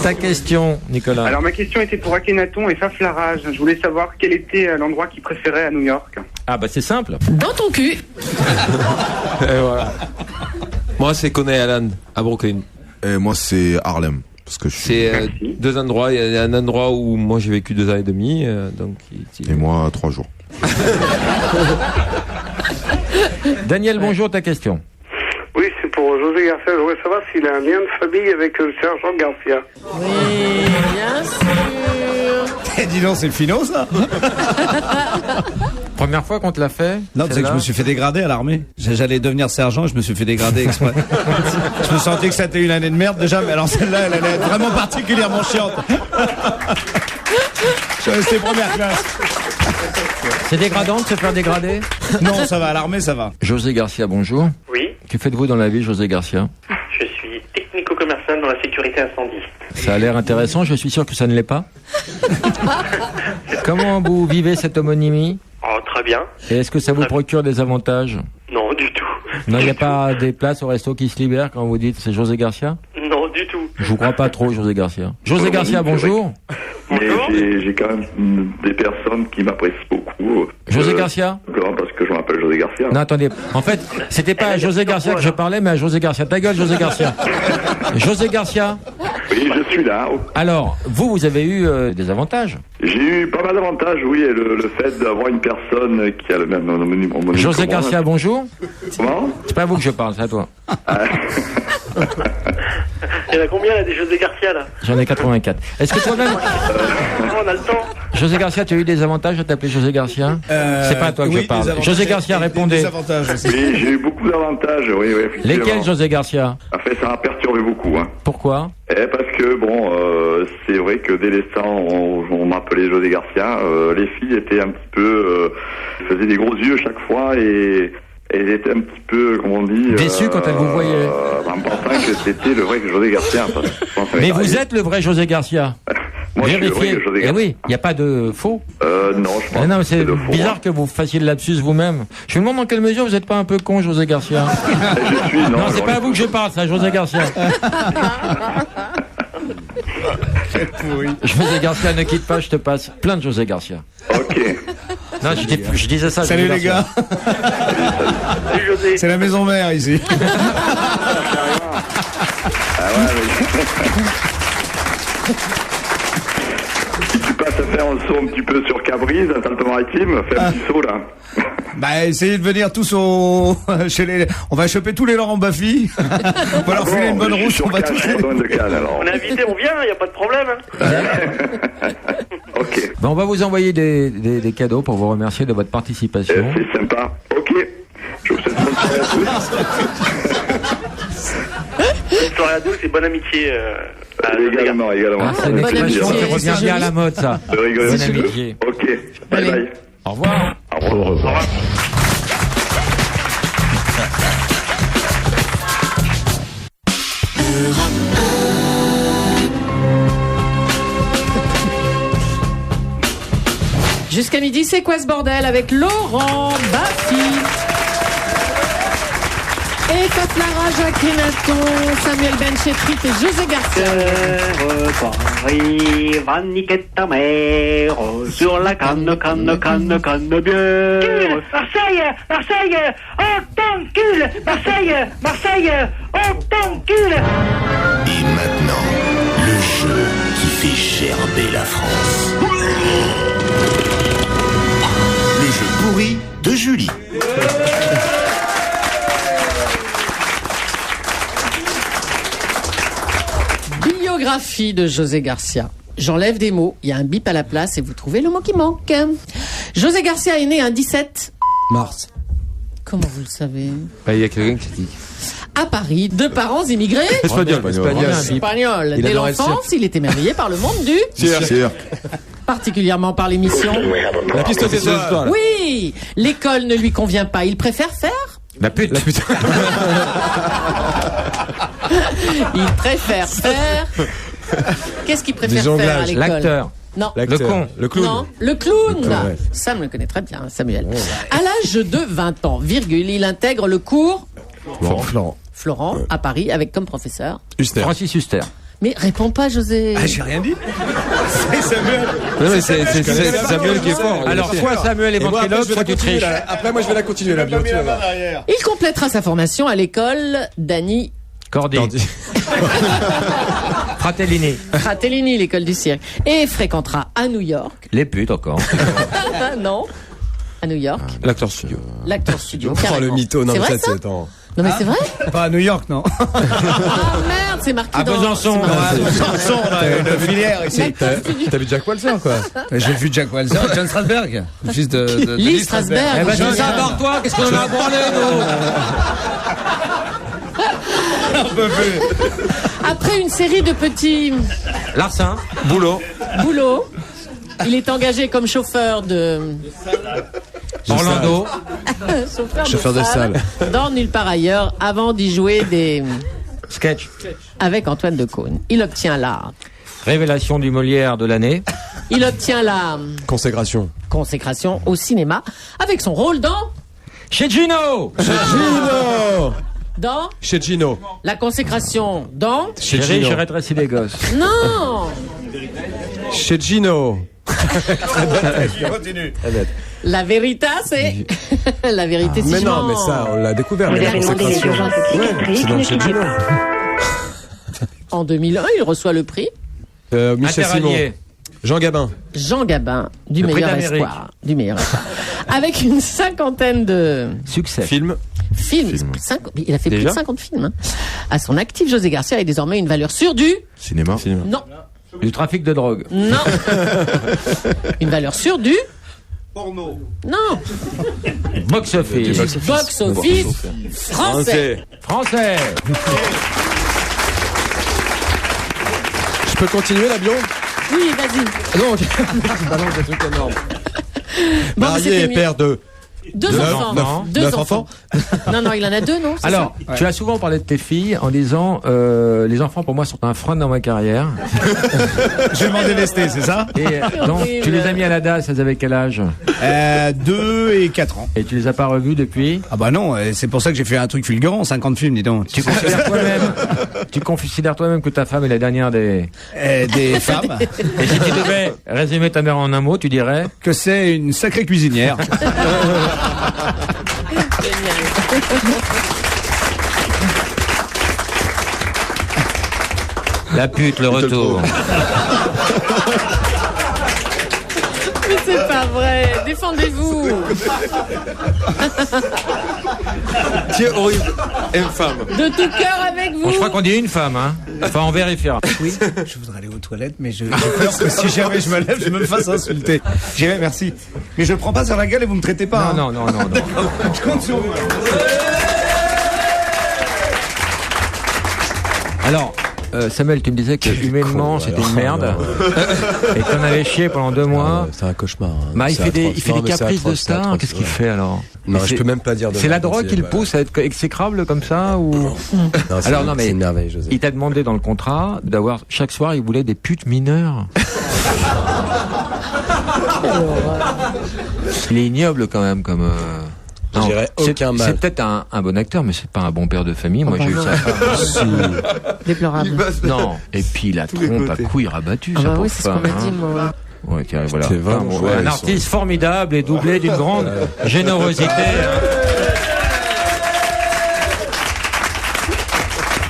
Ta question, Nicolas. Alors ma question était pour Akhenaton et Faflarage. Je voulais savoir quel était l'endroit qu'ils préféraient à New York. Ah bah c'est simple. Dans ton cul. Et voilà. Moi c'est Coney Island, à Brooklyn. Et moi c'est Harlem. C'est 2 endroits. Il y a un endroit où moi j'ai vécu 2 ans et demi. Donc, et moi 3 jours. Daniel, bonjour, ta question. Oui, c'est pour José Garcia. Je voudrais savoir s'il a un lien de famille avec le sergent Garcia. Oui, bien sûr. Dis donc, c'est finot ça. Première fois qu'on te l'a fait? Non, tu sais que je me suis fait dégrader à l'armée. J'allais devenir sergent et je me suis fait dégrader exprès. Je me sentais que c'était une année de merde déjà, mais alors celle-là, elle allait être vraiment particulièrement chiante. Je suis resté première classe. C'est dégradant de se faire dégrader? Non, ça va, à l'armée, ça va. José Garcia, bonjour. Oui. Que faites-vous dans la vie, José Garcia? Je suis technico-commercial dans la sécurité incendie. Ça a l'air intéressant, je suis sûr que ça ne l'est pas. Comment vous vivez cette homonymie? Oh, très bien. Et est-ce que ça vous procure des avantages? Non, du tout. Non, il n'y a pas des places au resto qui se libèrent quand vous dites c'est José Garcia? Non, du tout. Je vous crois pas trop, José Garcia. José Garcia, bonjour. Mais j'ai quand même des personnes qui m'apprécient beaucoup. José Garcia? Parce que je m'appelle José Garcia. Non, attendez. En fait, c'était pas à José Garcia que je parlais, mais à José Garcia. Ta gueule, José Garcia. José Garcia? Oui, je suis là. Alors, vous avez eu des avantages? J'ai eu pas mal d'avantages, oui, et le fait d'avoir une personne qui a le même nom. José Garcia, bonjour. Comment? C'est pas à vous que je parle, c'est à toi. Il y en a combien là des José Garcia là? J'en ai 84. Est-ce que toi-même... On a le temps. José Garcia, tu as eu des avantages à t'appeler José Garcia? C'est pas à toi que je parle. José Garcia, répondez. Oui, j'ai eu beaucoup d'avantages, oui, effectivement. Lesquels, José Garcia? En fait, ça m'a perturbé beaucoup. Hein. Pourquoi? Parce que, bon, c'est vrai que dès l'instant où on m'appelait José Garcia, les filles étaient un petit peu... faisaient des gros yeux chaque fois et elles étaient un petit peu, comment on dit... déçues quand elles vous voyaient. En pensant que c'était le vrai José Garcia. Mais vous êtes le vrai José Garcia. Moi, vérifiez. Je suis le vrai José Garcia. Eh oui, il n'y a pas de faux. Non, je pense non, mais c'est de faux, bizarre que vous fassiez le lapsus vous-même. Je me demande dans quelle mesure vous n'êtes pas un peu con, José Garcia. Je suis, non, c'est pas à vous que je parle, c'est à José Garcia. José Garcia, ne quitte pas, je te passe plein de José Garcia. Ok. Non, je disais ça. Salut les gars. Salut José. C'est la maison mère ici. Si tu passes à faire un saut un petit peu sur Cabris, dans Alpes-Maritimes, fais un petit saut là. Bah, essayez de venir tous chez les... On va choper tous les Laurent Baffy. On va leur filer une bonne rousse, on va tous les... On est invité, on vient, il n'y a pas de problème. Ok. Ben, on va vous envoyer des cadeaux pour vous remercier de votre participation. C'est sympa. Ok. Je vous souhaite bonne soirée à tous. Bonne soirée à tous et bonne amitié. Également. Ah, c'est une expression qui revient bien à la mode, ça. De rigoler un Bonne petit peu. amitié. Ok. Bye bye. Au revoir. Au revoir. Jusqu'à midi, c'est quoi ce bordel avec Laurent Baffy et Faflara, Jacques Renaton, Samuel Benchetrit et José Garcia. Paris va niquer ta mère sur la canne bière. Marseille, on t'encule. Marseille, on t'encule. Et maintenant, le jeu qui fait gerber la France. Le jeu pourri de Julie. Biographie de José Garcia. J'enlève des mots, il y a un bip à la place et vous trouvez le mot qui manque. José Garcia est né un 17 mars. Comment vous le savez? Il y a quelqu'un qui dit. À Paris, de parents immigrés Espagnol. Dès l'enfance, il est émerveillé par le monde du Cirque. Particulièrement par l'émission La piste des étoiles. Oui, l'école ne lui convient pas, il préfère faire La pute. Il préfère faire... Qu'est-ce qu'il préfère faire à l'école? L'acteur. Non. Le con. Le clown. Non, le clown. Ouais. Sam le connaît très bien, Samuel. À l'âge de 20 ans, il intègre le cours Florent à Paris avec comme professeur Francis Huster. Mais réponds pas, José. Ah, j'ai rien dit. C'est Samuel. Non, mais c'est Samuel qui est fort. Alors, soit Samuel est ventriloque, soit tu triches. Après, moi, je vais la continuer, la bio. Il complétera sa formation à l'école d'Annie Cordy. Fratellini, l'école du cirque. Et fréquentera à New York. Les putes encore. Non. À New York. L'acteur studio. Oh, Carrément. le mytho. Non, C'est mais vrai, ça attends. Non, mais c'est vrai? Pas à New York, non. Ah merde, c'est marqué À dans... Besançon. Besançon, une filière ici. T'as vu Jack Walser, quoi? J'ai vu Jack Walser, John Strasberg, le fils de Lee Strasberg. Eh ben, je ça, barre-toi, qu'est-ce qu'on en a branlé, Après une série de petits Larsin. Boulot. il est engagé comme chauffeur de... Orlando. Chauffeur de salle. Dans Nulle part ailleurs, avant d'y jouer des... Sketch. Avec Antoine Decaune. Il obtient la... Révélation du Molière de l'année. Il obtient la... Consécration Consécration au cinéma avec son rôle dans... Chez Gino. Dans Chez Gino. La consécration. Dans Chez Chérie, Gino. j'ai rétréci les gosses. Non. Chez Gino. Continue. La vérité, c'est... La vérité, c'est Mais non, mais ça, on l'a découvert. Mais la consécration. Ouais, c'est donc chez Gino. En 2001, il reçoit le prix. Michel Simon. Jean Gabin. Jean Gabin, du Le prix meilleur d'Amérique. espoir. Du meilleur espoir. Avec une cinquantaine de Succès. Film. films. Il a fait plus Déjà de 50 films. Hein. À son actif, José Garcia a désormais une valeur sûre du... Cinéma. Non. Du trafic de drogue. Non. Une valeur sûre du... Porno. Non. Box office. Box office français. Français. Je peux continuer l'avion? Oui, vas-y. Non, je balance des trucs énormes. Bon, Marié c'était et mieux. père de... Deux enfants. Deux enfants. Non, il en a deux, non? Alors, tu as souvent parlé de tes filles en disant les enfants pour moi sont un frein dans ma carrière. Je vais m'en délester, c'est ça? Et donc tu les as mis à la DAS, elles avaient quel âge? 2 et 4 ans. Et tu les as pas revus depuis? Ah bah non, c'est pour ça que j'ai fait un truc fulgurant, 50 films, dis donc. Tu considères toi-même que ta femme est la dernière des femmes. Et si tu devais résumer ta mère en un mot, tu dirais que c'est une sacrée cuisinière. La pute, le retour. Mais c'est pas vrai. Défendez-vous. C'est horrible. Infâme. De tout cœur avec vous. Bon, je crois qu'on dit une femme, hein. Enfin, on vérifiera. Oui, je voudrais aller aux toilettes, mais j'ai peur que si jamais je me lève, je me fasse insulter. J'irai, merci. Mais je le prends pas sur la gueule et vous me traitez pas. Non. Je compte sur vous. Alors, Samuel, tu me disais que humainement c'était une merde et qu'on avait chié pendant 2 mois. C'est un cauchemar. Hein. Bah, il fait des caprices de star. Qu'est-ce qu'il fait alors? Non, je peux même pas dire de C'est la merde, drogue qui le pousse à être exécrable comme ça ou? Alors non, mais c'est merveilleux, José. il t'a demandé dans le contrat d'avoir chaque soir, il voulait des putes mineures. Il est ignoble quand même comme. Je dirais aucun mal. C'est peut-être un bon acteur, mais c'est pas un bon père de famille. Moi, j'ai eu ça. Déplorable. Non. Et puis la trompe à couilles rabattue. Ah bah ça oui, c'est ce qu'on m'a dit, moi. Ouais, voilà. C'est vraiment chouette, un artiste formidable et doublé d'une grande générosité.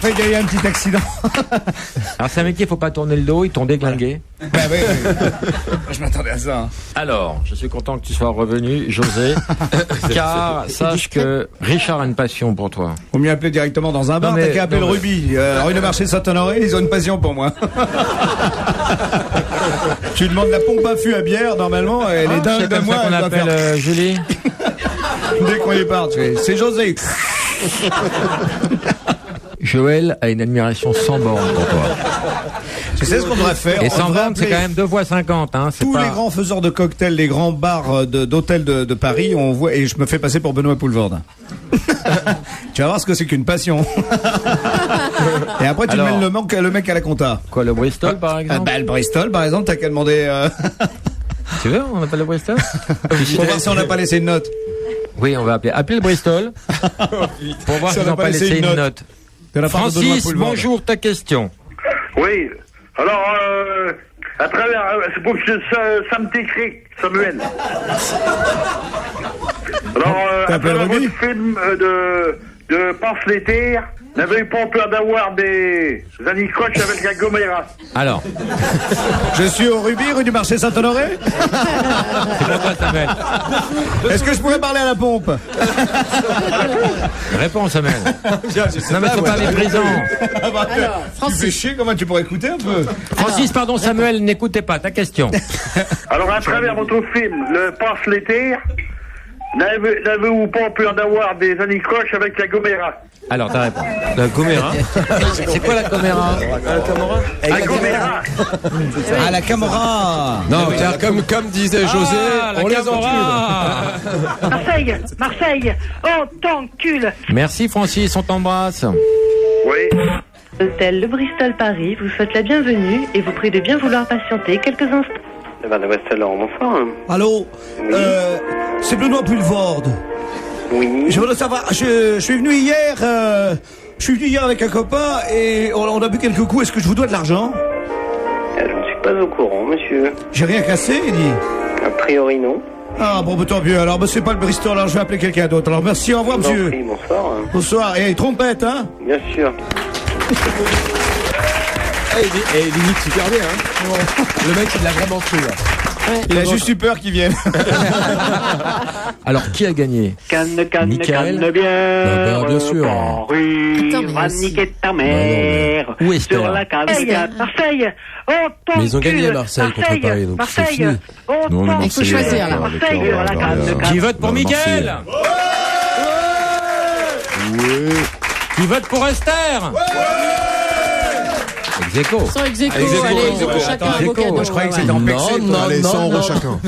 Après, il y a eu un petit accident. Alors, c'est un mec qui faut pas tourner le dos, ils t'ont déglingué. Bah oui. Je m'attendais à ça. Hein. Alors, je suis content que tu sois revenu, José, car sache que Richard a une passion pour toi. Faut mieux appeler directement dans un bar, t'as qu'à appeler le Ruby. Rue de Marché Saint-Honoré, ils ont une passion pour moi. Tu demandes la pompe à fût à bière, normalement, elle est dingue de moi. C'est comme ça qu'on appelle Julie. Dès qu'on y part, tu fais, c'est José. Joël a une admiration sans borne pour toi. Tu sais ce qu'on devrait faire? Et sans borne, c'est quand même 2 fois 50. Hein, tous les grands faiseurs de cocktails, les grands bars d'hôtels de Paris, on voit, et je me fais passer pour Benoît Poulvorde. Tu vas voir ce que c'est qu'une passion. Et après, tu mets le mec à la compta. Quoi, le Bristol, par exemple? Le Bristol, par exemple, t'as qu'à demander... Tu veux, on appelle le Bristol? Pour voir si on n'a pas laissé une note. Oui, on va appeler le Bristol. Pour voir si on n'a pas laissé une note. Francis, bonjour, ta question. Oui. Alors, à travers, c'est pour que ça me t'écrit, Samuel. Alors, à travers votre film de Pense l'été, n'avez pas peur d'avoir des anicroches avec la Gomera? Alors. Je suis au Ruby, rue du Marché Saint-Honoré. C'est pour toi, Samuel. Est-ce que je pourrais parler à la pompe? Réponds, Samuel. Non, mais faut pas les présents. Alors, Francis. Tu fais chier, comment tu pourrais écouter un peu? Francis, pardon, Samuel, n'écoutez pas, ta question. Alors, à travers votre film, le Pense l'été, n'avez-vous pas peur d'avoir des anicroches avec la Gomera? Alors, ta réponse. La Gomera? C'est quoi la Gomera? La Gomera. Ah, la Camorra. Non, car comme disait José, on les Marseille, on t'encule. Merci, Francis, on t'embrasse. Oui. L'hôtel Le Bristol Paris vous souhaite la bienvenue et vous prie de bien vouloir patienter quelques instants. Bonsoir. Allô, c'est Benoît Poulvorde. Oui. Je voudrais savoir, je suis venu hier, avec un copain et on a bu quelques coups. Est-ce que je vous dois de l'argent? Je ne suis pas au courant, monsieur. J'ai rien cassé, il dit. A priori, non. Ah bon, tant mieux. Alors, c'est pas le Bristol, alors je vais appeler quelqu'un d'autre. Alors, merci, au revoir, monsieur. Bonsoir. Bonsoir. Et trompette, hein? Bien sûr. Il limite super bien, hein. Le mec, il l'a vraiment cru, là. Il a juste eu peur qu'il vienne. Alors, qui a gagné? Canne Michael bière. Bien sûr. Paris va niquer ta mère. Où est Sur la canne Marseille. Oh, Mais ils ont gagné à Marseille contre Paris, donc c'est fini. Non, mais il faut choisir, là. Marseille, la canne. Qui vote pour Michael? Oui. Qui vote pour Esther? Ex-aequo. Sans ex-aequo, Ex-aequo. chacun Attends, un beau cadeau. moi, je croyais que c'était en pexé. Allez, 100 € chacun.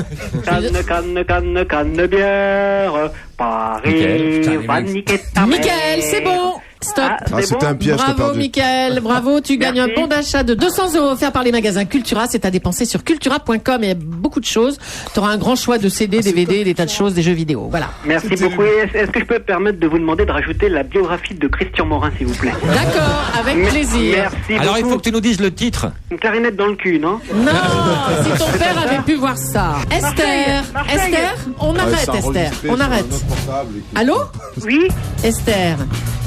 Canne bière. Paris va niquer ta mère. Michael, c'est bon. Stop. C'était un piège, t'as Bravo, perdu. Michael. Bravo. Tu gagnes un bon d'achat de 200 € offert par les magasins Cultura. C'est à dépenser sur cultura.com. Il y a beaucoup de choses. Tu auras un grand choix de CD, DVD, des tas de choses, des jeux vidéo. Voilà. Merci beaucoup. Est-ce que je peux me permettre de vous demander de rajouter la biographie de Christian Morin, s'il vous plaît? D'accord, avec plaisir. Merci Alors, il beaucoup. faut que tu nous dises le titre. Une clarinette dans le cul, non? Non, si ton père avait pu voir ça. Esther, Esther, on arrête, Esther. On arrête. Allô? Oui. Esther,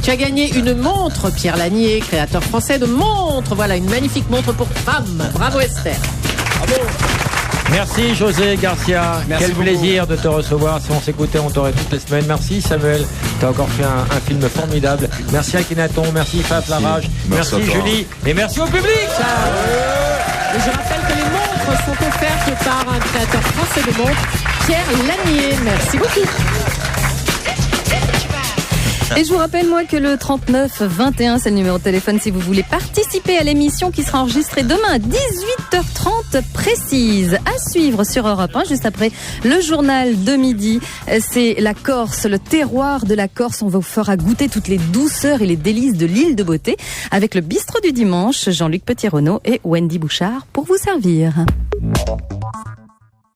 tu as gagné une montre, Pierre Lanier, créateur français de montres. Voilà, une magnifique montre pour femmes. Bravo, Esther. Merci José Garcia. Quel plaisir de te recevoir. Si on s'écoutait, on t'aurait toutes les semaines. Merci Samuel. Tu as encore fait un film formidable. Merci Akhenaton. Merci Faf Larage. Merci Julie. Et merci au public. Et je rappelle que les montres sont offertes par un créateur français de montres, Pierre Lanier. Merci beaucoup. Et je vous rappelle, moi, que le 3921, c'est le numéro de téléphone si vous voulez participer à l'émission qui sera enregistrée demain à 18h30 précise. À suivre sur Europe 1, juste après le journal de midi. C'est la Corse, le terroir de la Corse. On vous fera goûter toutes les douceurs et les délices de l'île de beauté avec le bistrot du dimanche, Jean-Luc Petit-Renaud et Wendy Bouchard pour vous servir.